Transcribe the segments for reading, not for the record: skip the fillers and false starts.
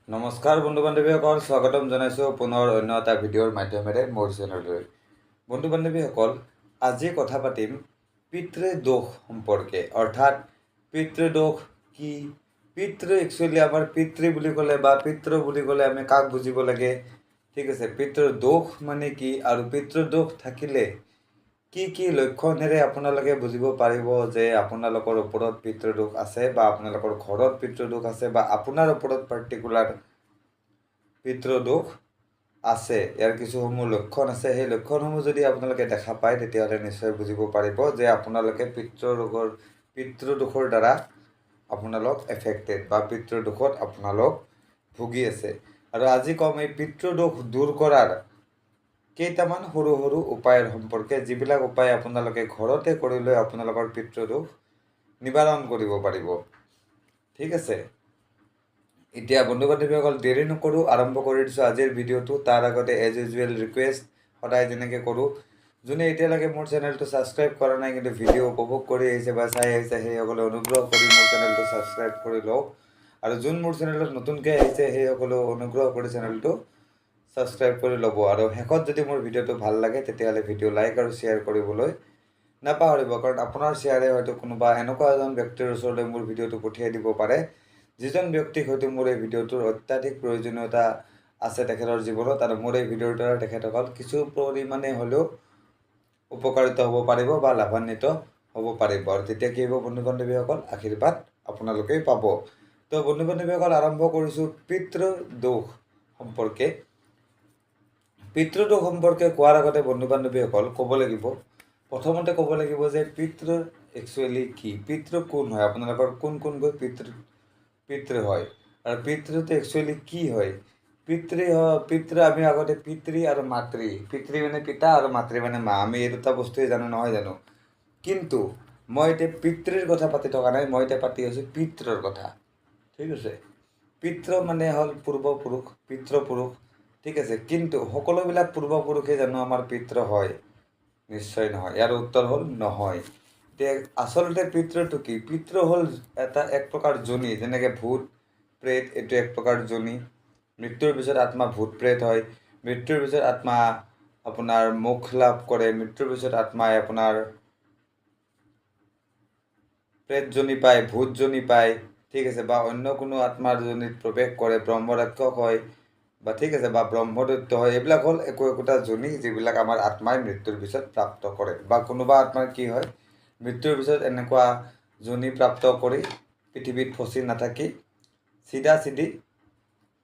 নমস্কাৰ বন্ধু বান্ধৱীসকল, স্বাগতম জনাইছোঁ পুনৰ অন্য এটা ভিডিঅ'ৰ মাধ্যমেৰে মোৰ চেনেললৈ। বন্ধু বান্ধৱীসকল, আজি কথা পাতিম পিতৃদোষ সম্পৰ্কে। অৰ্থাৎ পিতৃদোষ কি, একচুৱেলি আমাৰ পিতৃ বুলি ক'লে বা পিতৃ বুলি ক'লে আমি কাক বুজিব লাগে, ঠিক আছে। পিতৃদোষ মানে কি আৰু পিতৃদোষ থাকিলে কি কি লক্ষণেৰে আপোনালোকে বুজিব পাৰিব যে আপোনালোকৰ ওপৰত পিতৃদোষ আছে বা আপোনালোকৰ ঘৰত পিতৃদোষ আছে বা আপোনাৰ ওপৰত পাৰ্টিকুলাৰ পিতৃদোষ আছে। ইয়াৰ কিছুসমূহ লক্ষণ আছে। সেই লক্ষণসমূহ যদি আপোনালোকে দেখা পায় তেতিয়াহ'লে নিশ্চয় বুজিব পাৰিব যে আপোনালোকে পিতৃদোষৰ দ্বাৰা আপোনালোক এফেক্টেড বা পিতৃদোষত আপোনালোক ভুগি আছে। আৰু আজি কম এই পিতৃদোষ দূৰ কৰাৰ কেইটামান সৰু সৰু উপায়ৰ সম্পৰ্কে, যিবিলাক উপায় আপোনালোকে ঘৰতে কৰি লৈ আপোনালোকৰ পিতৃদোষ নিবাৰণ কৰিব পাৰিব, ঠিক আছে। এতিয়া বন্ধু বান্ধৱীসকল, দেৰি নকৰোঁ, আৰম্ভ কৰি দিছোঁ আজিৰ ভিডিঅ'টো। তাৰ আগতে এজ ইউজুৱেল ৰিকুৱেষ্ট, সদায় যেনেকৈ কৰোঁ, যোনে এতিয়ালৈকে মোৰ চেনেলটো ছাবস্ক্ৰাইব কৰা নাই কিন্তু ভিডিঅ' উপভোগ কৰি আহিছে বা চাই আহিছে, সেইসকলে অনুগ্ৰহ কৰি মোৰ চেনেলটো ছাবস্ক্ৰাইব কৰি লওক। আৰু যোন মোৰ চেনেলত নতুনকৈ আহিছে সেইসকলেও অনুগ্ৰহ কৰি চেনেলটো ছাবস্ক্ৰাইব কৰি ল'ব। আৰু শেষত যদি মোৰ ভিডিঅ'টো ভাল লাগে তেতিয়াহ'লে ভিডিঅ' লাইক আৰু শ্বেয়াৰ কৰিবলৈ নাপাহৰিব, কাৰণ আপোনাৰ শ্বেয়াৰে হয়তো কোনোবা এনেকুৱা এজন ব্যক্তিৰ ওচৰলৈ মোৰ ভিডিঅ'টো পঠিয়াই দিব পাৰে যিজন ব্যক্তিক হয়তো মোৰ এই ভিডিঅ'টোৰ অত্যাধিক প্ৰয়োজনীয়তা আছে তেখেতৰ জীৱনত, আৰু মোৰ এই ভিডিঅ'ৰ দ্বাৰা তেখেতসকল কিছু পৰিমাণে হ'লেও উপকাৰিত হ'ব পাৰিব বা লাভান্বিত হ'ব পাৰিব। আৰু তেতিয়া কি হ'ব বন্ধু বান্ধৱীসকল, আশীৰ্বাদ আপোনালোকেই পাব। তো বন্ধু বান্ধৱীসকল, আৰম্ভ কৰিছোঁ পিতৃদোষ সম্পৰ্কে। পিতৃদোষ সম্পৰ্কে কোৱাৰ আগতে বন্ধু বান্ধৱীসকল প্ৰথমতে ক'ব লাগিব যে পিতৃ একচুৱেলি কি, পিতৃ কোন হয়, আপোনালোকৰ কোন গৈ পিতৃ হয়, আৰু পিতৃটো একচুৱেলি কি হয়। পিতৃ আমি আগতে পিতৃ আৰু মাতৃ, পিতৃ মানে পিতা আৰু মাতৃ মানে মা, আমি এই দুটা বস্তুৱে জানো, নহয় জানো। কিন্তু মই এতিয়া পিতৃৰ কথা পাতি থকা নাই, মই এতিয়া পাতি আছোঁ পিতৃৰ কথা, ঠিক আছে। পিতৃ মানে হ'ল পূৰ্বপুৰুষ, পিতৃপুৰুষ, ঠিক আছে। কিন্তু সকলোবিলাক পূৰ্বপুৰুষে জানো আমাৰ পিতৃ হয়? নিশ্চয় নহয়। ইয়াৰ উত্তৰ হ'ল নহয়। এতিয়া আচলতে পিতৃটো কি? পিতৃ হ'ল এক প্ৰকাৰ যোনি, যেনেকৈ ভূত প্ৰেত, এইটো এক প্ৰকাৰ যোনি। মৃত্যুৰ পিছত আত্মা ভূত প্ৰেত হয়, মৃত্যুৰ পিছত আত্মা আপোনাৰ মোক্ষ লাভ কৰে, মৃত্যুৰ পিছত আত্মাই আপোনাৰ প্ৰেতজনী পায়, ভূতজনী পায়, ঠিক আছে, বা অন্য কোনো আত্মাৰ জনীত প্ৰৱেশ কৰে, ব্ৰহ্মৰাক্ষস হয়, বা ঠিক আছে, বা ব্ৰহ্মদৈত্য হয়। এইবিলাক হ'ল একোটা যোনি যিবিলাক আমাৰ আত্মাই মৃত্যুৰ পিছত প্ৰাপ্ত কৰে। বা কোনোবা আত্মাৰ কি হয়, মৃত্যুৰ পিছত এনেকুৱা যোনি প্ৰাপ্ত কৰি পৃথিৱীত ফচি নাথাকি চিধি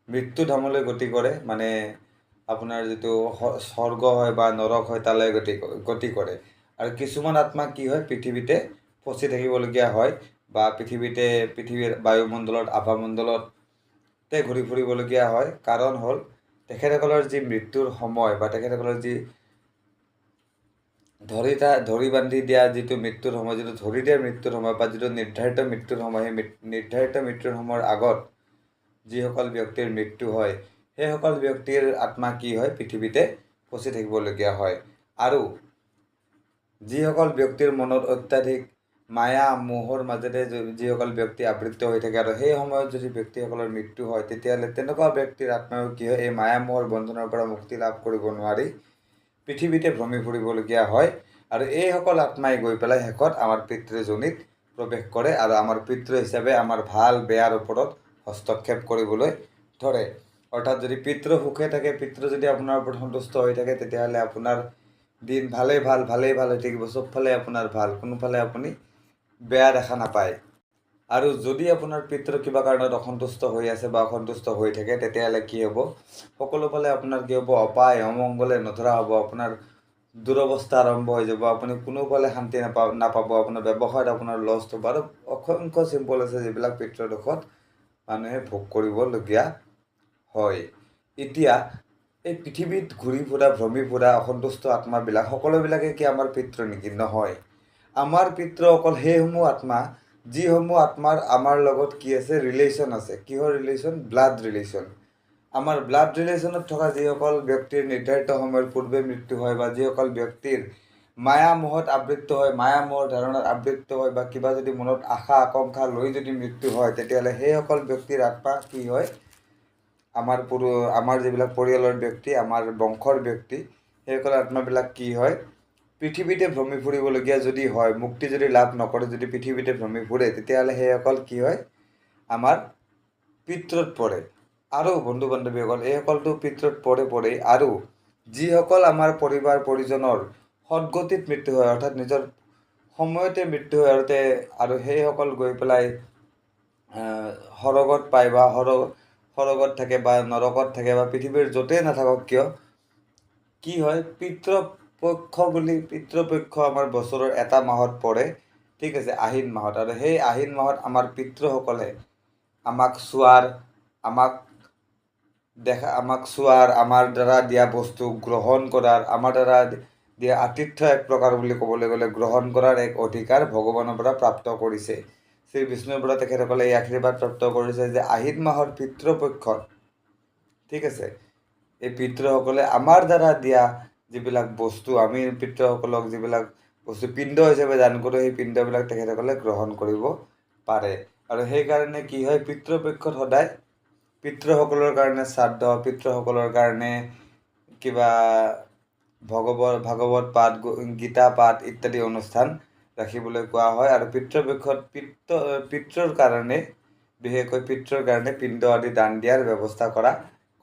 মৃত্যুধামলৈ গতি কৰে, মানে আপোনাৰ যিটো স্বৰ্গ হয় বা নৰক হয় তালৈ গতি কৰে। আৰু কিছুমান আত্মা কি হয়, পৃথিৱীতে ফচি থাকিবলগীয়া হয়, বা পৃথিৱীৰ বায়ুমণ্ডলত, আভামণ্ডলতে ঘূৰি ফুৰিবলগীয়া হয়। কাৰণ হ'ল তেখেতসকলৰ যি মৃত্যুৰ সময় বা তেখেতসকলৰ যি ধৰি বান্ধি দিয়া যিটো মৃত্যুৰ সময়, যিটো ধৰি দিয়াৰ মৃত্যুৰ সময় বা যিটো নিৰ্ধাৰিত মৃত্যুৰ সময়, সেই নিৰ্ধাৰিত মৃত্যুৰ সময়ৰ আগত যিসকল ব্যক্তিৰ মৃত্যু হয়, সেইসকল ব্যক্তিৰ আত্মা কি হয়, পৃথিৱীতে ফচি থাকিবলগীয়া হয়। আৰু যিসকল ব্যক্তিৰ মনত অত্যাধিক মায়া মোহৰ মাজেৰে যিসকল ব্যক্তি আবৃত্ত হৈ থাকে, আৰু সেই সময়ত যদি ব্যক্তিসকলৰ মৃত্যু হয়, তেতিয়াহ'লে তেনেকুৱা ব্যক্তিৰ আত্মাও কি হয়, এই মায়া মোহৰ বন্ধনৰ পৰা মুক্তি লাভ কৰিব নোৱাৰি পৃথিৱীতে ভ্ৰমি ফুৰিবলগীয়া হয়। আৰু এইসকল আত্মাই গৈ পেলাই শেষত আমাৰ পিতৃজনীত প্ৰৱেশ কৰে, আৰু আমাৰ পিতৃ হিচাপে আমাৰ ভাল বেয়াৰ ওপৰত হস্তক্ষেপ কৰিবলৈ ধৰে। অৰ্থাৎ যদি পিতৃ সুখে থাকে, পিতৃ যদি আপোনাৰ ওপৰত সন্তুষ্ট হৈ থাকে, তেতিয়াহ'লে আপোনাৰ দিন ভালেই ভাল হৈ থাকিব, চবফালে আপোনাৰ ভাল, কোনোফালে আপুনি বেয়া দেখা নাপায়। আৰু যদি আপোনাৰ পিতৃ কিবা কাৰণত অসন্তুষ্ট হৈ আছে বা অসন্তুষ্ট হৈ থাকে, তেতিয়াহ'লে কি হ'ব, সকলোফালে আপোনাৰ কি হ'ব, অপায় অমংগলে নধৰা হ'ব, আপোনাৰ দুৰৱস্থা আৰম্ভ হৈ যাব, আপুনি কোনোফালে শান্তি নাপাব, আপোনাৰ ব্যৱসায়ত আপোনাৰ লছ হ'ব, আৰু অসংখ্য চিম্বল আছে যিবিলাক পিতৃদোষত মানুহে ভোগ কৰিবলগীয়া হয়। এতিয়া এই পৃথিৱীত ঘূৰি ফুৰা, ভ্ৰমি ফুৰা অসন্তুষ্ট আত্মাবিলাক সকলোবিলাকে কি আমাৰ পিতৃ নেকি? নহয়। আমাৰ পিতৃ অকল সেইসমূহ আত্মা যিসমূহ আত্মাৰ আমাৰ লগত কি আছে, ৰিলেশ্যন আছে। কিহৰ ৰিলেশ্যন? Blood relation. আমাৰ ব্লাড ৰিলেশ্যনত থকা যিসকল ব্যক্তিৰ নিৰ্ধাৰিত সময়ৰ পূৰ্বে মৃত্যু হয়, বা যিসকল ব্যক্তিৰ মায়া মোহত আবৃত্ত হয়, মায়া মোহৰ ধাৰণাত আবৃত্ত হয়, বা কিবা যদি মনত আশা আকাংক্ষা লৈ যদি মৃত্যু হয়, তেতিয়াহ'লে সেইসকল ব্যক্তিৰ আত্মা কি হয়, আমাৰ যিবিলাক পৰিয়ালৰ ব্যক্তি, আমাৰ বংশৰ ব্যক্তি, সেইসকলৰ আত্মাবিলাক কি হয়, পৃথিৱীতে ভ্ৰমি ফুৰিবলগীয়া যদি হয়, মুক্তি যদি লাভ নকৰে, যদি পৃথিৱীতে ভ্ৰমি ফুৰে, তেতিয়াহ'লে সেইসকল কি হয়, আমাৰ পিতৃত পৰে। আৰু বন্ধু বান্ধৱীসকল, এইসকলটো পিতৃত পৰে আৰু যিসকল আমাৰ পৰিবাৰ পৰিজনৰ সদগতিত মৃত্যু হয়, অৰ্থাৎ নিজৰ সময়তে মৃত্যু হয়, আৰু সেইসকল গৈ পেলাই সৰগত পায় বা সৰগত থাকে বা নৰকত থাকে বা পৃথিৱীৰ য'তেই নাথাকক কিয়, কি হয়, পিতৃপক্ষ আমাৰ বছৰৰ এটা মাহত পৰে, ঠিক আছে, আহিন মাহত। আৰু সেই আহিন মাহত আমাৰ পিতৃসকলে আমাক চোৱাৰ, আমাৰ দ্বাৰা দিয়া বস্তু গ্ৰহণ কৰাৰ, আমাৰ দ্বাৰা দিয়া আতিথ্য এক প্ৰকাৰ বুলি ক'বলৈ গ'লে গ্ৰহণ কৰাৰ এক অধিকাৰ ভগৱানৰ পৰা প্ৰাপ্ত কৰিছে। শ্ৰী বিষ্ণুৰ পৰা তেখেতসকলে এই আশীৰ্বাদ প্ৰাপ্ত কৰিছে যে আহিন মাহৰ পিতৃপক্ষত, ঠিক আছে, এই পিতৃসকলে আমাৰ দ্বাৰা দিয়া যিবিলাক বস্তু, আমি পিতৃসকলক যিবিলাক বস্তু পিণ্ড হিচাপে দান কৰোঁ, সেই পিণ্ডবিলাক তেখেতসকলে গ্ৰহণ কৰিব পাৰে। আৰু সেইকাৰণে কি হয়, পিতৃপক্ষত সদায় পিতৃসকলৰ কাৰণে শ্ৰাদ্ধ, পিতৃসকলৰ কাৰণে কিবা ভাগৱত পাঠ, গীতা পাঠ ইত্যাদি অনুষ্ঠান ৰাখিবলৈ কোৱা হয়। আৰু পিতৃপক্ষত পিতৃৰ কাৰণে, বিশেষকৈ পিতৃৰ কাৰণে পিণ্ড আদি দান দিয়াৰ ব্যৱস্থা কৰা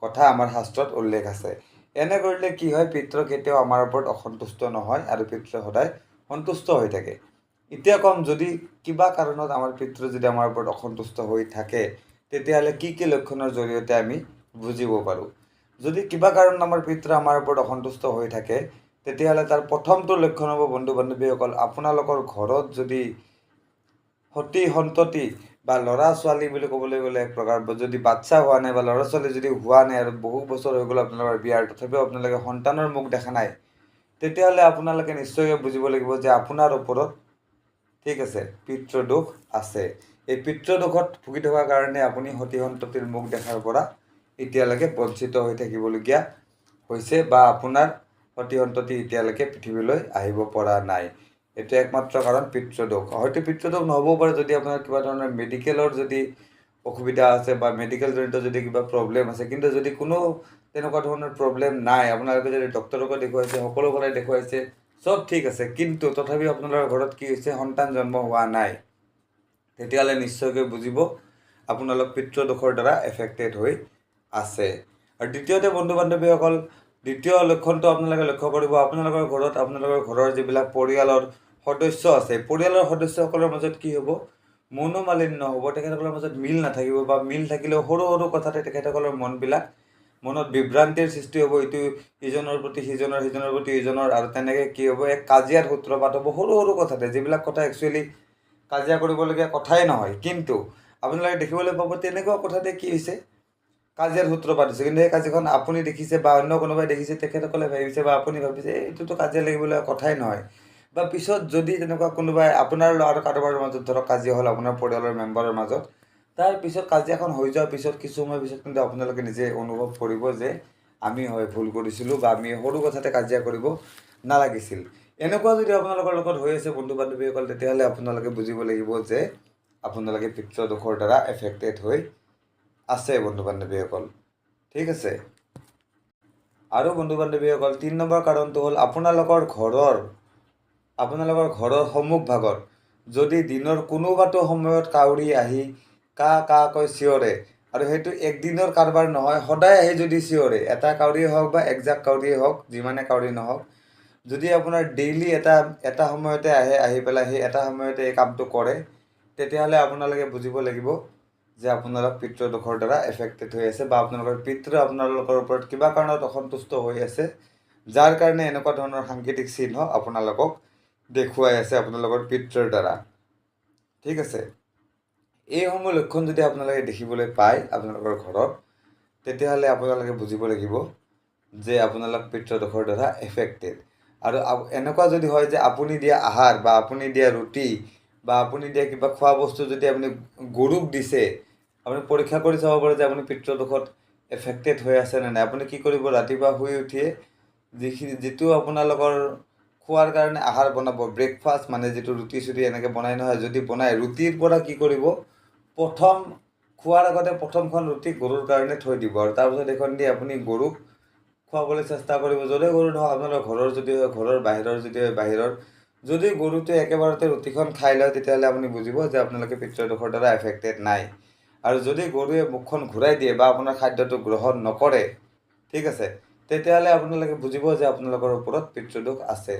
কথা আমাৰ শাস্ত্ৰত উল্লেখ আছে। এনে কৰিলে কি হয়, পিতৃ কেতিয়াও আমাৰ ওপৰত অসন্তুষ্ট নহয় আৰু পিতৃ সদায় সন্তুষ্ট হৈ থাকে। এতিয়া ক'ম, যদি কিবা কাৰণত আমাৰ পিতৃ যদি আমাৰ ওপৰত অসন্তুষ্ট হৈ থাকে, তেতিয়াহ'লে কি কি লক্ষণৰ জৰিয়তে আমি বুজিব পাৰোঁ। যদি কিবা কাৰণত আমাৰ পিতৃ আমাৰ ওপৰত অসন্তুষ্ট হৈ থাকে, তেতিয়াহ'লে তাৰ প্ৰথমটো লক্ষণ হ'ব, বন্ধু বান্ধৱীসকল, আপোনালোকৰ ঘৰত যদি সতি সন্ততি বা ল'ৰা ছোৱালী বুলি ক'বলৈ গ'লে এক প্ৰকাৰ, যদি বাচ্চা হোৱা নাই বা ল'ৰা ছোৱালী যদি হোৱা নাই আৰু বহু বছৰ হৈ গ'ল আপোনালোকৰ বিয়াৰ, তথাপিও আপোনালোকে সন্তানৰ মুখ দেখা নাই, তেতিয়াহ'লে আপোনালোকে নিশ্চয়কৈ বুজিব লাগিব যে আপোনাৰ ওপৰত, ঠিক আছে, পিতৃদোষ আছে। এই পিতৃদোষত ভুগি থকাৰ কাৰণে আপুনি সতি সন্ততিৰ মুখ দেখাৰ পৰা এতিয়ালৈকে বঞ্চিত হৈ থাকিবলগীয়া হৈছে, বা আপোনাৰ সতি সন্ততি এতিয়ালৈকে পৃথিৱীলৈ আহিব পৰা নাই। এইটো একমাত্ৰ কাৰণ পিতৃদোষ। হয়তো পিতৃদোষ নহ'বও পাৰে যদি আপোনাৰ কিবা ধৰণৰ মেডিকেলৰ যদি অসুবিধা আছে বা মেডিকেলজনিত যদি কিবা প্ৰব্লেম আছে, কিন্তু যদি কোনো তেনেকুৱা ধৰণৰ প্ৰব্লেম নাই, আপোনালোকে যদি ডক্তৰকো দেখুৱাইছে, সকলো ফালে দেখুৱাইছে, চব ঠিক আছে, কিন্তু তথাপিও আপোনালোকৰ ঘৰত কি হৈছে, সন্তান জন্ম হোৱা নাই, তেতিয়াহ'লে নিশ্চয়কৈ বুজিব আপোনালোক পিতৃদোষৰ দ্বাৰা এফেক্টেড হৈ আছে। আৰু দ্বিতীয়তে বন্ধু বান্ধৱীসকল, দ্বিতীয় লক্ষণটো আপোনালোকে লক্ষ্য কৰিব, আপোনালোকৰ ঘৰত আপোনালোকৰ ঘৰৰ যিবিলাক পৰিয়ালৰ সদস্য আছে, পৰিয়ালৰ সদস্যসকলৰ মাজত কি হ'ব, মনোমালিন্য হ'ব, তেখেতসকলৰ মাজত মিল নাথাকিব, বা মিল থাকিলেও সৰু সৰু কথাতে তেখেতসকলৰ মনত বিভ্ৰান্তিৰ সৃষ্টি হ'ব, ইটো ইজনৰ প্ৰতি সিজনৰ, সিজনৰ প্ৰতি ইজনৰ, আৰু তেনেকৈ কি হ'ব, এক কাজিয়াৰ সূত্ৰপাত হ'ব সৰু সৰু কথাতে, যিবিলাক কথা একচুৱেলি কাজিয়া কৰিবলগীয়া কথাই নহয়, কিন্তু আপোনালোকে দেখিবলৈ পাব তেনেকুৱা কথাতে কি হৈছে, কাজিয়াৰ সূত্ৰপাত হৈছে। কিন্তু সেই কাজিয়াখন আপুনি দেখিছে বা অন্য কোনোবাই দেখিছে, তেখেতসকলে ভাবিছে বা আপুনি ভাবিছে এইটোতো কাজিয়া লাগিবলগীয়া কথাই নহয়, বা পিছত যদি তেনেকুৱা কোনোবাই আপোনাৰ আৰু কাৰোবাৰ মাজত ধৰক কাজিয়া হ'ল, আপোনাৰ পৰিয়ালৰ মেম্বাৰৰ মাজত, তাৰ পিছত কাজিয়াখন হৈ যোৱাৰ পিছত কিছু সময় পিছত কিন্তু আপোনালোকে নিজে অনুভৱ কৰিব যে আমি ভুল কৰিছিলোঁ, বা আমি সৰু কথাতে কাজিয়া কৰিব নালাগিছিল। এনেকুৱা যদি আপোনালোকৰ লগত হৈ আছে বন্ধু বান্ধৱীসকল, তেতিয়াহ'লে আপোনালোকে বুজিব লাগিব যে আপোনালোকে পিতৃদোষৰ দ্বাৰা এফেক্টেড হৈ আছে বন্ধু বান্ধৱীসকল, ঠিক আছে। আৰু বন্ধু বান্ধৱীসকল, 3 নম্বৰ কাৰণটো হ'ল, আপোনালোকৰ ঘৰৰ সন্মুখ ভাগত যদি দিনৰ কোনোবাটো সময়ত কাউৰী আহি কৈ চিঞৰে, আৰু সেইটো একদিনৰ কাৰবাৰ নহয়, সদায় আহি যদি চিঞৰে, এটা কাউৰীয়ে হওক বা একজাক কাউৰীয়ে হওক, যিমানে কাউৰী নহওক, যদি আপোনাৰ ডেইলি এটা সময়তে আহি পেলাই সেই এটা সময়তে এই কামটো কৰে, তেতিয়াহ'লে আপোনালোকে বুজিব লাগিব যে আপোনালোক পিতৃদোষৰ দ্বাৰা এফেক্টেড হৈ আছে, বা আপোনালোকৰ পিতৃ আপোনালোকৰ ওপৰত কিবা কাৰণত অসন্তুষ্ট হৈ আছে, যাৰ কাৰণে এনেকুৱা ধৰণৰ সাংকেতিক চিহ্ন আপোনালোকক দেখুৱাই আছে আপোনালোকৰ পিতৃৰ দ্বাৰা, ঠিক আছে। এইসমূহ লক্ষণ যদি আপোনালোকে দেখিবলৈ পায় আপোনালোকৰ ঘৰত, তেতিয়াহ'লে আপোনালোকে বুজিব লাগিব যে আপোনালোক পিতৃদোষৰ দ্বাৰা এফেক্টেড। আৰু এনেকুৱা যদি হয় যে আপুনি দিয়া আহাৰ বা আপুনি দিয়া ৰুটি বা আপুনি দিয়া কিবা খোৱা বস্তু যদি আপুনি গৰুক দিছে, আপুনি পৰীক্ষা কৰি চাব পাৰে যে আপুনি পিতৃদোষত এফেক্টেড হৈ আছে নে নাই। আপুনি কি কৰিব, ৰাতিপুৱা শুই উঠিয়ে যিটো আপোনালোকৰ খোৱাৰ কাৰণে আহাৰ বনাব, ব্ৰেকফাষ্ট মানে যিটো ৰুটি চুটি এনেকৈ বনাই নহয়, যদি বনাই, ৰুটিৰ পৰা কি কৰিব, প্ৰথম খোৱাৰ আগতে প্ৰথমখন ৰুটি গৰুৰ কাৰণে থৈ দিব আৰু তাৰপিছত এইখন দি আপুনি গৰুক খুৱাবলৈ চেষ্টা কৰিব। যদি গৰু নহয় আপোনালোকৰ ঘৰৰ যদি হয় ঘৰৰ, বাহিৰৰ যদি হয় বাহিৰৰ। যদি গৰুটোৱে একেবাৰতে ৰুটিখন খাই লয় তেতিয়াহ'লে আপুনি বুজিব যে আপোনালোকে পিতৃদোষৰ দ্বাৰা এফেক্টেড নাই। আৰু যদি গৰুৱে মুখখন ঘূৰাই দিয়ে বা আপোনাৰ খাদ্যটো গ্ৰহণ নকৰে, ঠিক আছে, তেতিয়াহ'লে আপোনালোকে বুজিব যে আপোনালোকৰ ওপৰত পিতৃদোষ আছে।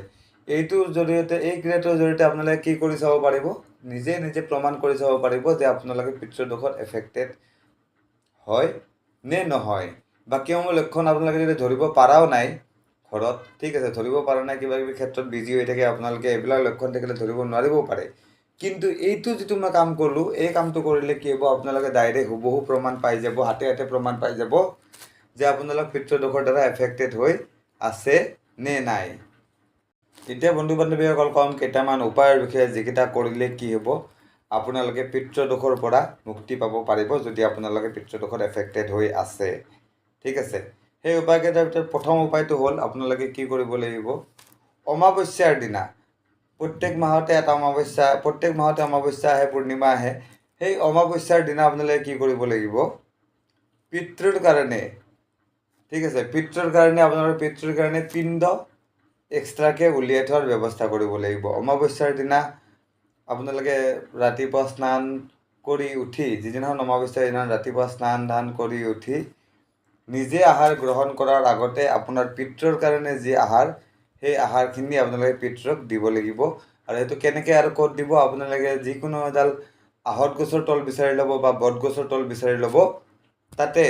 এইটোৰ জৰিয়তে, এই ক্ৰিয়াটোৰ জৰিয়তে আপোনালোকে কি কৰি চাব পাৰিব, নিজে নিজে প্ৰমাণ কৰি চাব পাৰিব যে আপোনালোকে পিতৃদোষত এফেক্টেড হয় নে নহয়। বা কিয় লক্ষণ আপোনালোকে যদি ধৰিব পাৰাও নাই ঘৰত, ঠিক আছে, ধৰিব পৰা নাই, কিবা কিবি ক্ষেত্ৰত বিজি হৈ থাকে আপোনালোকে, এইবিলাক লক্ষণ থাকিলে ধৰিব নোৱাৰিবও পাৰে। কিন্তু এইটো যিটো মই কাম কৰিলোঁ, এই কামটো কৰিলে কি হ'ব, আপোনালোকে ডাইৰেক্ট হুবহু প্ৰমাণ পাই যাব, হাতে হাতে প্ৰমাণ পাই যাব যে আপোনালোক পিতৃদোষৰ দ্বাৰা এফেক্টেড হৈ আছে নে নাই। এতিয়া বন্ধু বান্ধৱীসকল কম কেইটামান উপায়ৰ বিষয়ে, যিকেইটা কৰিলে কি হ'ব, আপোনালোকে পিতৃদোষৰ পৰা মুক্তি পাব পাৰিব যদি আপোনালোকে পিতৃদোষত এফেক্টেড হৈ আছে, ঠিক আছে। সেই উপায়কেইটাৰ ভিতৰত প্ৰথম উপায়টো হ'ল আপোনালোকে কি কৰিব লাগিব, অমাৱস্যাৰ দিনা, প্ৰত্যেক মাহতে এটা অমাৱস্যা, প্ৰত্যেক মাহতে অমাৱস্যা আহে, পূৰ্ণিমা আহে। সেই অমাৱস্যাৰ দিনা আপোনালোকে কি কৰিব লাগিব, পিতৃৰ কাৰণে, ঠিক আছে, পিতৃৰ কাৰণে আপোনালোকৰ পিতৃৰ কাৰণে পিণ্ড এক্সট্ৰাকৈ উলিয়াই থোৱাৰ ব্যৱস্থা কৰিব লাগিব। অমাৱস্যাৰ দিনা আপোনালোকে ৰাতিপুৱা স্নান কৰি উঠি, যিদিনাখন অমাৱস্যা সেইদিনাখন ৰাতিপুৱা স্নান ধান কৰি উঠি নিজে আহাৰ গ্ৰহণ কৰাৰ আগতে আপোনাৰ পিতৃৰ কাৰণে যি আহাৰ, সেই আহাৰখিনি আপোনালোকে পিতৃক দিব লাগিব। আৰু সেইটো কেনেকৈ আৰু ক'ত দিব, আপোনালোকে যিকোনো এডাল আহঁত গছৰ তল বিচাৰি ল'ব বা বট গছৰ তল বিচাৰি ল'ব, তাতে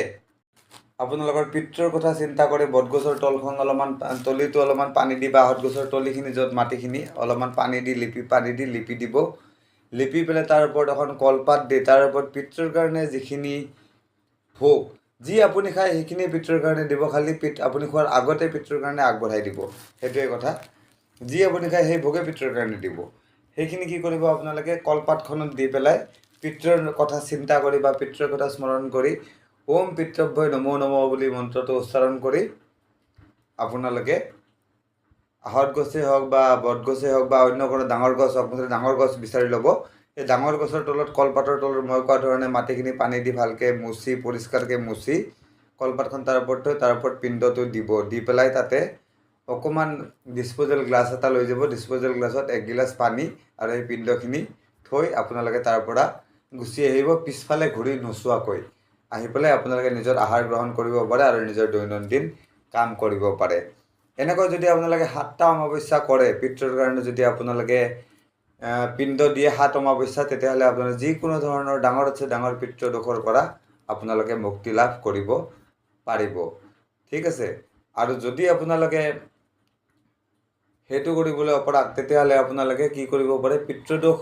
আপোনালোকৰ পিতৃৰ কথা চিন্তা কৰি বটগছৰ তলখন অলপমান, তলিটো অলপমান পানী দি, বা আহঁত গছৰ তলিখিনি য'ত মাটিখিনি অলপমান পানী দি লিপি দিব। লিপি পেলাই তাৰ ওপৰত এখন কলপাত দি, তাৰ ওপৰত পিতৃৰ কাৰণে যিখিনি ভোগ, যি আপুনি খায় সেইখিনি পিতৃৰ কাৰণে দিব। খালি আপুনি খোৱাৰ আগতে পিতৃৰ কাৰণে আগবঢ়াই দিব, সেইটোৱে কথা। যি আপুনি খায় সেই ভোগে পিতৃৰ কাৰণে দিব। সেইখিনি কি কৰিব, আপোনালোকে কলপাতখনত দি পেলাই পিতৃৰ কথা চিন্তা কৰি বা পিতৃৰ কথা স্মৰণ কৰি ওম পিতৃভ্যই নমো নমঃ বুলি মন্ত্ৰটো উচ্চাৰণ কৰি আপোনালোকে আহঁত গছেই হওক বা বটগছেই হওক বা অন্য কোনো ডাঙৰ গছ হওক, ডাঙৰ গছ বিচাৰি ল'ব। সেই ডাঙৰ গছৰ তলত, কলপাতৰ তলত মই কোৱা ধৰণে মাটিখিনি পানী দি ভালকৈ মুচি, পৰিষ্কাৰকৈ মুচি, কলপাতখন তাৰ ওপৰত থৈ তাৰ ওপৰত পিণ্ডটো দিব। দি পেলাই তাতে অকণমান ডিছপ'জেল গ্লাছ এটা লৈ যাব, ডিছপ'জেল গ্লাছত 1 গিলাচ পানী আৰু এই পিণ্ডখিনি থৈ আপোনালোকে তাৰ পৰা গুচি আহিব, পিছফালে ঘূৰি নোচোৱাকৈ আহি পেলাই আপোনালোকে নিজৰ আহাৰ গ্ৰহণ কৰিব পাৰে আৰু নিজৰ দৈনন্দিন কাম কৰিব পাৰে। এনেকৈ যদি আপোনালোকে 7টা অমাৱস্যা কৰে, পিতৃৰ কাৰণে যদি আপোনালোকে পিণ্ড দিয়ে 7 অমাৱস্যা, তেতিয়াহ'লে আপোনালোকে যিকোনো ধৰণৰ ডাঙৰতছে ডাঙৰ পিতৃদোষৰ পৰা আপোনালোকে মুক্তি লাভ কৰিব পাৰিব, ঠিক আছে। আৰু যদি আপোনালোকে সেইটো কৰিবলৈ অপৰাগ, তেতিয়াহ'লে আপোনালোকে কি কৰিব পাৰে, পিতৃদোষ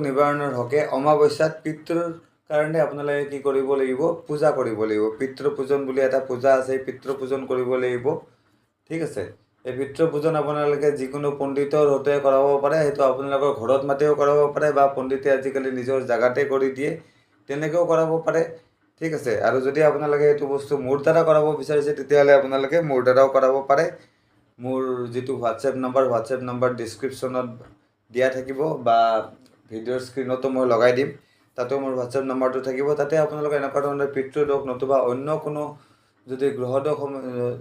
নিবাৰণৰ হকে অমাৱস্যাত পিতৃৰ কাৰণে আপোনালোকে কি কৰিব লাগিব, পূজা কৰিব লাগিব। পিতৃ পূজন বুলি এটা পূজা আছে, এই পিতৃ পূজন কৰিব লাগিব, ঠিক আছে। এই পিতৃ পূজন আপোনালোকে যিকোনো পণ্ডিতৰ হতে কৰাব পাৰে, সেইটো আপোনালোকৰ ঘৰত মাতিও কৰাব পাৰে বা পণ্ডিতে আজিকালি নিজৰ জেগাতে কৰি দিয়ে, তেনেকৈও কৰাব পাৰে, ঠিক আছে। আৰু যদি আপোনালোকে এইটো বস্তু মোৰ দ্বাৰা কৰাব বিচাৰিছে, তেতিয়াহ'লে আপোনালোকে মোৰ দ্বাৰাও কৰাব পাৰে। মোৰ যিটো হোৱাটছএপ নম্বৰ ডিছক্ৰিপশ্যনত দিয়া থাকিব বা ভিডিঅ'ৰ স্ক্ৰীণতো মই লগাই দিম, তাতেও মোৰ হোৱাটছএপ নম্বৰটো থাকিব। তাতে আপোনালোকে এনেকুৱা ধৰণৰ পিতৃদোষ নতুবা অন্য কোনো যদি গ্ৰহদোষ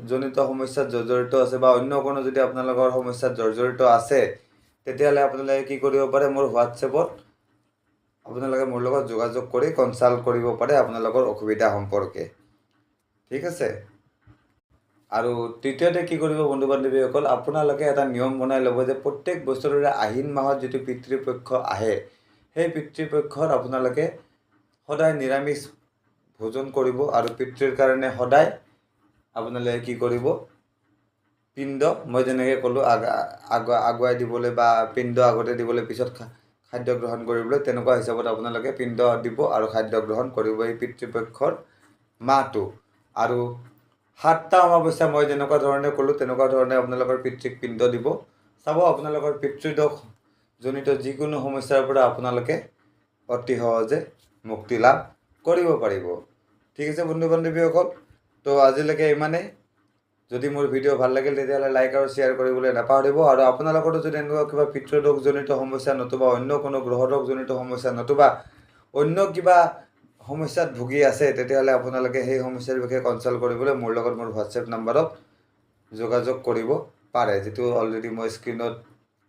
জনিত সমস্যাত জৰ্জৰিত আছে বা অন্য কোনো যদি আপোনালোকৰ সমস্যাত জৰ্জৰিত আছে, তেতিয়াহ'লে আপোনালোকে কি কৰিব পাৰে, মোৰ হোৱাটছএপত আপোনালোকে মোৰ লগত যোগাযোগ কৰি কনচাল্ট কৰিব পাৰে আপোনালোকৰ অসুবিধা সম্পৰ্কে, ঠিক আছে। আৰু তৃতীয়তে কি কৰিব বন্ধু বান্ধৱীসকল, আপোনালোকে এটা নিয়ম বনাই ল'ব যে প্ৰত্যেক বছৰৰে আহিন মাহত যিটো পিতৃপক্ষ আহে, সেই পিতৃপক্ষত আপোনালোকে সদায় নিৰামিষ ভোজন কৰিব আৰু পিতৃৰ কাৰণে সদায় আপোনালোকে কি কৰিব, পিণ্ড, মই যেনেকৈ ক'লোঁ আগুৱাই দিবলৈ বা পিণ্ড আগতে দিবলৈ, পিছত খাদ্য গ্ৰহণ কৰিবলৈ, তেনেকুৱা হিচাপত আপোনালোকে পিণ্ড দিব আৰু খাদ্য গ্ৰহণ কৰিব এই পিতৃপক্ষৰ মাহটো। আৰু 7টা অমাৱস্যা মই যেনেকুৱা ধৰণে ক'লোঁ তেনেকুৱা ধৰণে আপোনালোকৰ পিতৃক পিণ্ড দিব। চাব আপোনালোকৰ পিতৃদোষ জনিত যিকোনো সমস্যাৰ পৰা আপোনালোকে অতি সহজে মুক্তি লাভ কৰিব পাৰিব, ঠিক আছে বন্ধু বান্ধৱীসকল। তো আজিলৈকে ইমানেই। যদি মোৰ ভিডিঅ' ভাল লাগিল তেতিয়াহ'লে লাইক আৰু শ্বেয়াৰ কৰিবলৈ নাপাহৰিব। আৰু আপোনালোকৰো যদি এনেকুৱা কিবা পিতৃদোষজনিত সমস্যা নতুবা অন্য কোনো গ্ৰহদোষজনিত সমস্যা নতুবা অন্য কিবা সমস্যাত ভুগি আছে তেতিয়াহ'লে আপোনালোকে সেই সমস্যাৰ বিষয়ে কনচাল্ট কৰিবলৈ মোৰ লগত মোৰ হোৱাটছএপ নাম্বাৰত যোগাযোগ কৰিব পাৰে, যিটো অলৰেডি মই স্ক্ৰীণত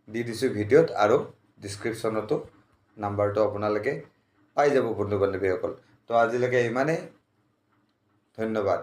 দি দিছোঁ ভিডিঅ'ত, আৰু ডিছক্ৰিপশ্যনতো নাম্বাৰটো আপোনালোকে পাই যাব বন্ধু বান্ধৱীসকল। তো আজিলৈকে ইমানেই, ধন্যবাদ।